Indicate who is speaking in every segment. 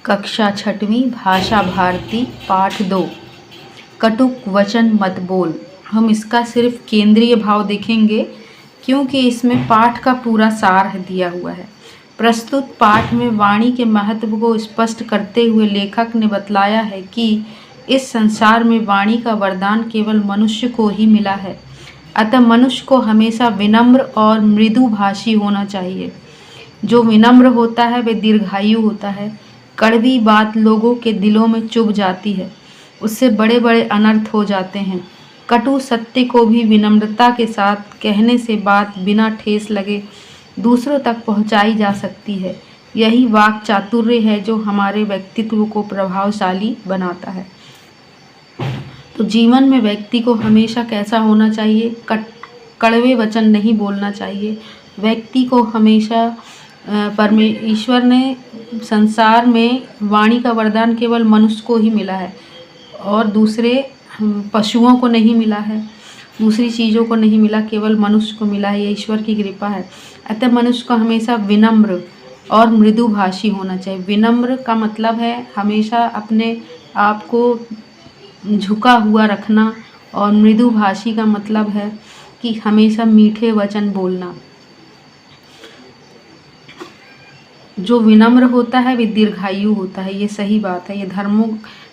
Speaker 1: कक्षा छठवीं भाषा भारती पाठ 2 कटुक वचन मत बोल। हम इसका सिर्फ केंद्रीय भाव देखेंगे क्योंकि इसमें पाठ का पूरा सार दिया हुआ है। प्रस्तुत पाठ में वाणी के महत्व को स्पष्ट करते हुए लेखक ने बतलाया है कि इस संसार में वाणी का वरदान केवल मनुष्य को ही मिला है। अतः मनुष्य को हमेशा विनम्र और मृदुभाषी होना चाहिए। जो विनम्र होता है वह दीर्घायु होता है। कड़वी बात लोगों के दिलों में चुभ जाती है, उससे बड़े बड़े अनर्थ हो जाते हैं। कटु सत्य को भी विनम्रता के साथ कहने से बात बिना ठेस लगे दूसरों तक पहुंचाई जा सकती है। यही वाक चातुर्य है जो हमारे व्यक्तित्व को प्रभावशाली बनाता है। तो जीवन में व्यक्ति को हमेशा कैसा होना चाहिए? कड़वे वचन नहीं बोलना चाहिए। व्यक्ति को हमेशा ईश्वर ने संसार में वाणी का वरदान केवल मनुष्य को ही मिला है और दूसरे पशुओं को नहीं मिला है, दूसरी चीज़ों को नहीं मिला, केवल मनुष्य को मिला है। ये ईश्वर की कृपा है। अतः मनुष्य को हमेशा विनम्र और मृदुभाषी होना चाहिए। विनम्र का मतलब है हमेशा अपने आप को झुका हुआ रखना और मृदुभाषी का मतलब है कि हमेशा मीठे वचन बोलना। जो विनम्र होता है वह दीर्घायु होता है। ये सही बात है। ये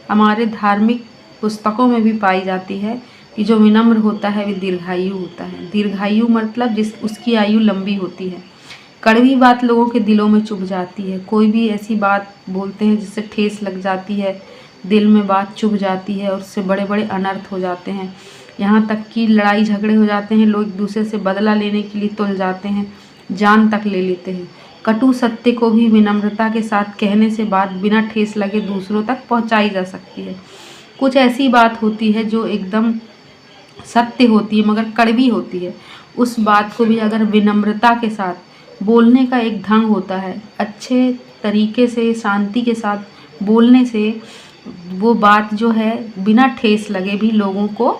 Speaker 1: हमारे धार्मिक पुस्तकों में भी पाई जाती है कि जो विनम्र होता है वह दीर्घायु होता है। दीर्घायु मतलब उसकी आयु लंबी होती है। कड़वी बात लोगों के दिलों में चुभ जाती है। कोई भी ऐसी बात बोलते हैं जिससे ठेस लग जाती है, दिल में बात चुभ जाती है और उससे बड़े बड़े अनर्थ हो जाते हैं। यहाँ तक कि लड़ाई झगड़े हो जाते हैं, लोग एक दूसरे से बदला लेने के लिए तुल जाते हैं, जान तक ले लेते हैं। कटु सत्य को भी विनम्रता के साथ कहने से बात बिना ठेस लगे दूसरों तक पहुंचाई जा सकती है। कुछ ऐसी बात होती है जो एकदम सत्य होती है मगर कड़वी होती है। उस बात को भी अगर विनम्रता के साथ बोलने का एक ढंग होता है, अच्छे तरीके से शांति के साथ बोलने से वो बात जो है बिना ठेस लगे भी लोगों को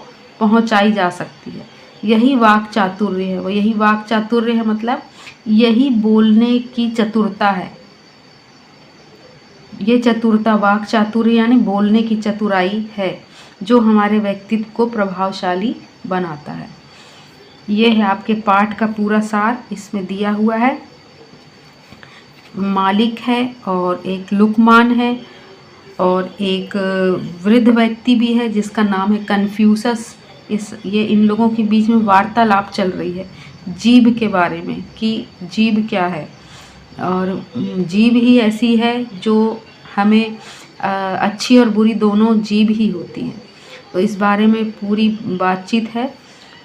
Speaker 1: पहुंचाई जा सकती है। यही वाक चातुर्य है। वो यही वाक चातुर्य है मतलब यही बोलने की चतुरता है। ये चतुरता वाक चातुर्य यानी बोलने की चतुराई है जो हमारे व्यक्तित्व को प्रभावशाली बनाता है। ये है आपके पाठ का पूरा सार, इसमें दिया हुआ है। मालिक है और एक लुकमान है और एक वृद्ध व्यक्ति भी है जिसका नाम है कन्फ्यूशस। ये इन लोगों के बीच में वार्तालाप चल रही है जीभ के बारे में कि जीभ क्या है। और जीभ ही ऐसी है जो हमें अच्छी और बुरी दोनों जीभ ही होती हैं। तो इस बारे में पूरी बातचीत है।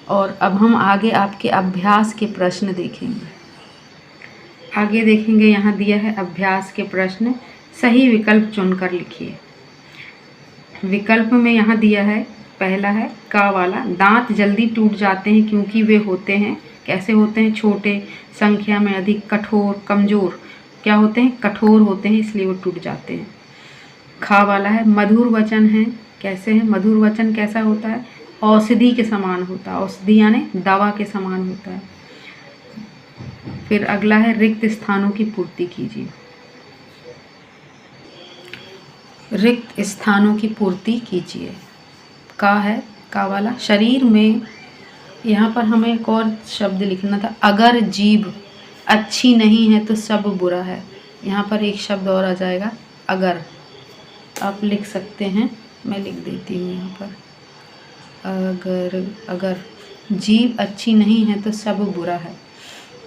Speaker 1: और अब हम आगे आपके अभ्यास के प्रश्न देखेंगे। आगे देखेंगे, यहाँ दिया है अभ्यास के प्रश्न। सही विकल्प चुनकर लिखिए। विकल्प में यहाँ दिया है, पहला है का वाला, दांत जल्दी टूट जाते हैं क्योंकि वे होते हैं, कैसे होते हैं? छोटे, संख्या में अधिक, कठोर, कमज़ोर। क्या होते हैं? कठोर होते हैं इसलिए वो टूट जाते हैं। खा वाला है मधुर वचन है, कैसे है? मधुर वचन कैसा होता है? औषधि के समान होता है। औषधि यानी दवा के समान होता है। फिर अगला है रिक्त स्थानों की पूर्ति कीजिए। रिक्त स्थानों की पूर्ति कीजिए। का है, का वाला शरीर में। यहाँ पर हमें एक और शब्द लिखना था, अगर जीभ अच्छी नहीं है तो सब बुरा है। यहाँ पर एक शब्द और आ जाएगा, अगर। आप लिख सकते हैं, मैं लिख देती हूँ यहाँ पर। अगर जीभ अच्छी नहीं है तो सब बुरा है।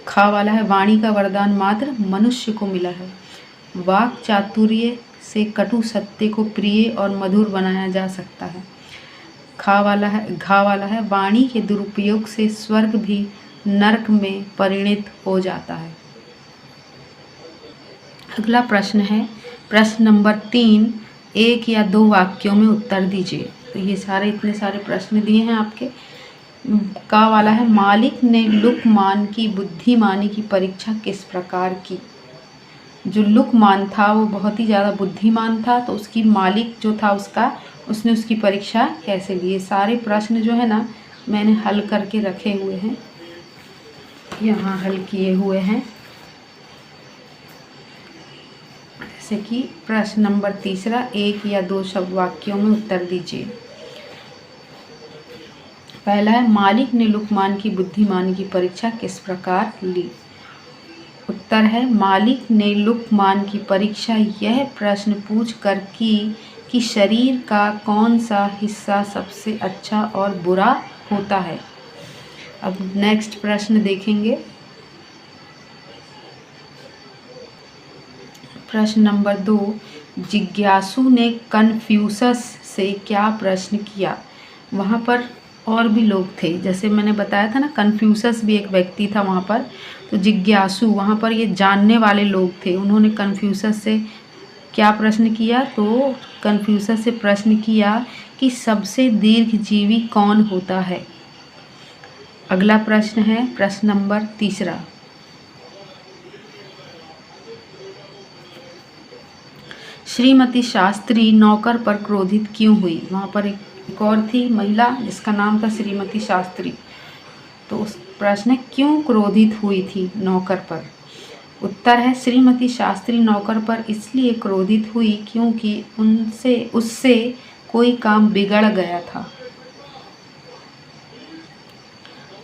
Speaker 1: खा वाला है वाणी का वरदान मात्र मनुष्य को मिला है। वाक चातुर्य से कटु सत्य को प्रिय और मधुर बनाया जा सकता है। घा वाला है वाणी के दुरुपयोग से स्वर्ग भी नरक में परिणित हो जाता है। अगला प्रश्न है प्रश्न नंबर 3, 1 या 2 वाक्यों में उत्तर दीजिए। तो ये सारे इतने सारे प्रश्न दिए हैं आपके। का वाला है मालिक ने लुकमान की बुद्धिमानी की परीक्षा किस प्रकार की? जो लुकमान था वो बहुत ही ज़्यादा बुद्धिमान था, तो उसकी मालिक जो था उसने उसकी परीक्षा कैसे ली? ये सारे प्रश्न जो है ना मैंने हल करके रखे हुए हैं, यहाँ हल किए हुए हैं। जैसे कि प्रश्न नंबर 3, 1 या 2 शब्द वाक्यों में उत्तर दीजिए। पहला है, मालिक ने लुकमान की बुद्धिमानी की परीक्षा किस प्रकार ली। उत्तर है, मालिक ने लुकमान की परीक्षा यह प्रश्न पूछ कर की कि शरीर का कौन सा हिस्सा सबसे अच्छा और बुरा होता है। अब नेक्स्ट प्रश्न देखेंगे। प्रश्न नंबर 2, जिज्ञासु ने कन्फ्यूशस से क्या प्रश्न किया। वहाँ पर और भी लोग थे, जैसे मैंने बताया था ना, कन्फ्यूशस भी एक व्यक्ति था वहाँ पर। तो जिज्ञासु वहाँ पर ये जानने वाले लोग थे, उन्होंने कन्फ्यूशस से क्या प्रश्न किया। तो कन्फ्यूशस से प्रश्न किया कि सबसे दीर्घजीवी कौन होता है। अगला प्रश्न है प्रश्न नंबर 3, श्रीमती शास्त्री नौकर पर क्रोधित क्यों हुई। वहाँ पर एक और थी महिला जिसका नाम था श्रीमती शास्त्री। तो उस प्रश्न है, क्यों क्रोधित हुई थी नौकर पर। उत्तर है, श्रीमती शास्त्री नौकर पर इसलिए क्रोधित हुई क्योंकि उससे कोई काम बिगड़ गया था।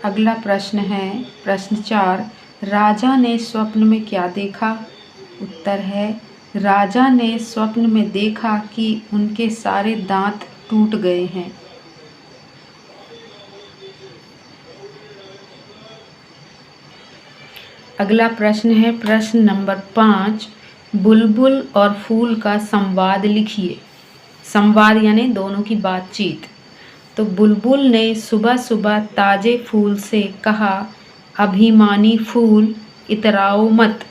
Speaker 1: अगला प्रश्न है प्रश्न 4, राजा ने स्वप्न में क्या देखा। उत्तर है, राजा ने स्वप्न में देखा कि उनके सारे दांत टूट गए हैं। अगला प्रश्न है प्रश्न नंबर 5, बुलबुल और फूल का संवाद लिखिए। संवाद यानी दोनों की बातचीत। तो बुलबुल ने सुबह सुबह ताजे फूल से कहा, अभिमानी फूल इतराओ मत,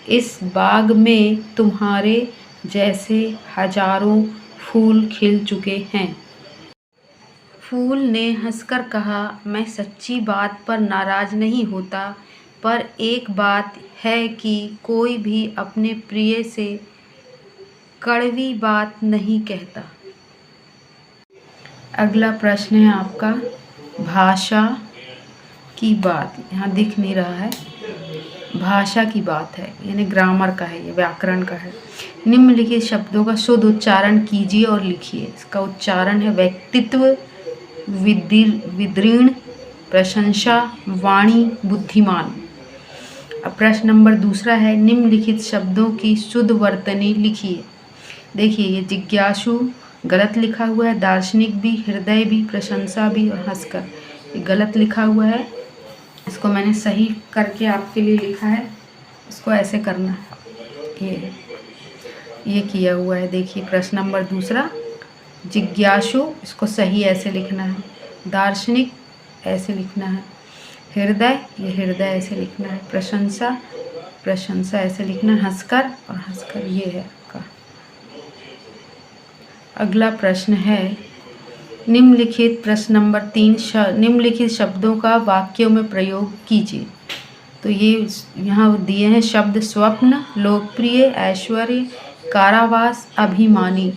Speaker 1: इस बाग में तुम्हारे जैसे हजारों फूल खिल चुके हैं। फूल ने हंसकर कहा, मैं सच्ची बात पर नाराज नहीं होता, पर एक बात है कि कोई भी अपने प्रिय से कड़वी बात नहीं कहता। अगला प्रश्न है आपका, भाषा की बात। यहाँ दिख नहीं रहा है, भाषा की बात है, यानी ग्रामर का है, ये व्याकरण का है। निम्नलिखित शब्दों का शुद्ध उच्चारण कीजिए और लिखिए। इसका उच्चारण है, व्यक्तित्व, विदीर्ण, प्रशंसा, वाणी, बुद्धिमान। अब प्रश्न नंबर 2 है, निम्नलिखित शब्दों की शुद्ध वर्तनी लिखिए। देखिए, ये जिज्ञासु गलत लिखा हुआ है, दार्शनिक भी, हृदय भी, प्रशंसा भी और हंसकर, ये गलत लिखा हुआ है। इसको मैंने सही करके आपके लिए लिखा है, इसको ऐसे करना है, ये किया हुआ है। देखिए प्रश्न नंबर 2, जिज्ञासु, इसको सही ऐसे लिखना है, दार्शनिक ऐसे लिखना है, हृदय, ये हृदय ऐसे लिखना है, प्रशंसा, प्रशंसा ऐसे लिखना है, हंसकर और हंसकर, ये है आपका। अगला प्रश्न है, निम्नलिखित प्रश्न नंबर 3, निम्नलिखित शब्दों का वाक्यों में प्रयोग कीजिए। तो ये यहाँ दिए हैं शब्द, स्वप्न, लोकप्रिय, ऐश्वर्य, कारावास, अभिमानी।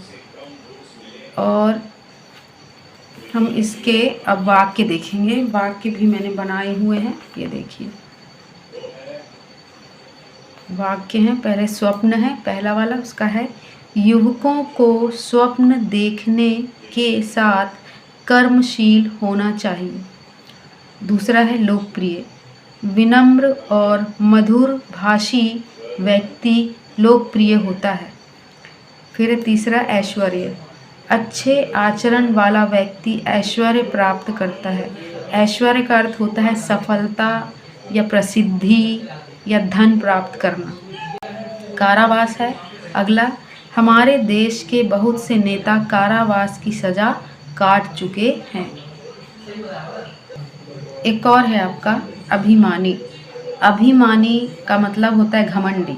Speaker 1: और हम इसके अब वाक्य देखेंगे। वाक्य भी मैंने बनाए हुए हैं, ये देखिए वाक्य हैं। पहले स्वप्न है, पहला वाला उसका है, युवकों को स्वप्न देखने के साथ कर्मशील होना चाहिए। दूसरा है लोकप्रिय, विनम्र और मधुर भाषी व्यक्ति लोकप्रिय होता है। फिर तीसरा ऐश्वर्य, अच्छे आचरण वाला व्यक्ति ऐश्वर्य प्राप्त करता है। ऐश्वर्य का अर्थ होता है सफलता या प्रसिद्धि या धन प्राप्त करना। कारावास है अगला, हमारे देश के बहुत से नेता कारावास की सजा काट चुके हैं। एक और है आपका अभिमानी। अभिमानी का मतलब होता है घमंडी।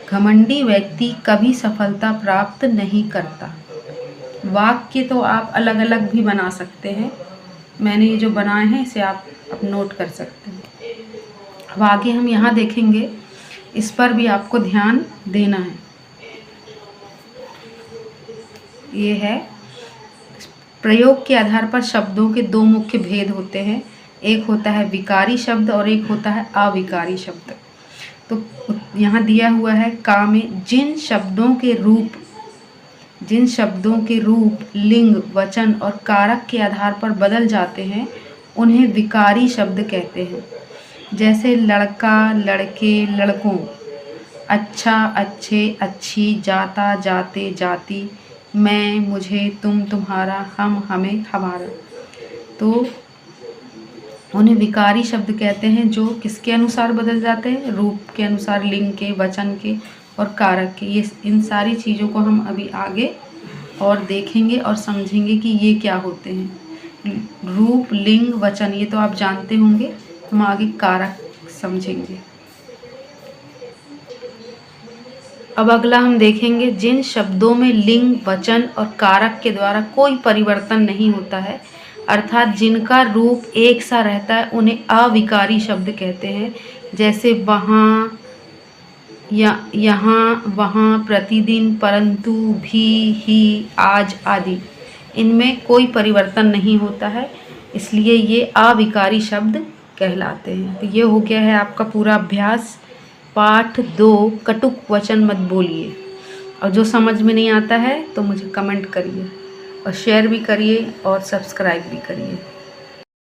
Speaker 1: घमंडी व्यक्ति कभी सफलता प्राप्त नहीं करता। वाक्य तो आप अलग अलग भी बना सकते हैं, मैंने ये जो बनाए हैं इसे आप नोट कर सकते हैं। अब आगे हम यहाँ देखेंगे, इस पर भी आपको ध्यान देना है। ये है, प्रयोग के आधार पर शब्दों के 2 मुख्य भेद होते हैं, एक होता है विकारी शब्द और एक होता है अविकारी शब्द। तो यहाँ दिया हुआ है का में जिन शब्दों के रूप लिंग वचन और कारक के आधार पर बदल जाते हैं उन्हें विकारी शब्द कहते हैं। जैसे लड़का लड़के लड़कों, अच्छा अच्छे अच्छी, जाता जाते जाती, मैं मुझे तुम तुम्हारा, हम हमें हमारा। तो उन्हें विकारी शब्द कहते हैं जो किसके अनुसार बदल जाते हैं? रूप के अनुसार, लिंग के, वचन के और कारक के। ये इन सारी चीज़ों को हम अभी आगे और देखेंगे और समझेंगे कि ये क्या होते हैं। रूप, लिंग, वचन ये तो आप जानते होंगे, हम आगे कारक समझेंगे। अब अगला हम देखेंगे जिन शब्दों में लिंग, वचन और कारक के द्वारा कोई परिवर्तन नहीं होता है, अर्थात जिनका रूप एक सा रहता है, उन्हें अविकारी शब्द कहते हैं। जैसे वहाँ, यहाँ, वहाँ, प्रतिदिन, परंतु, भी, ही, आज आदि। इनमें कोई परिवर्तन नहीं होता है, इसलिए ये अविकारी शब्द कहलाते हैं। तो ये हो गया है आपका पूरा अभ्यास। पाठ 2 कटुक वचन मत बोलिए। और जो समझ में नहीं आता है तो मुझे कमेंट करिए और शेयर भी करिए और सब्सक्राइब भी करिए।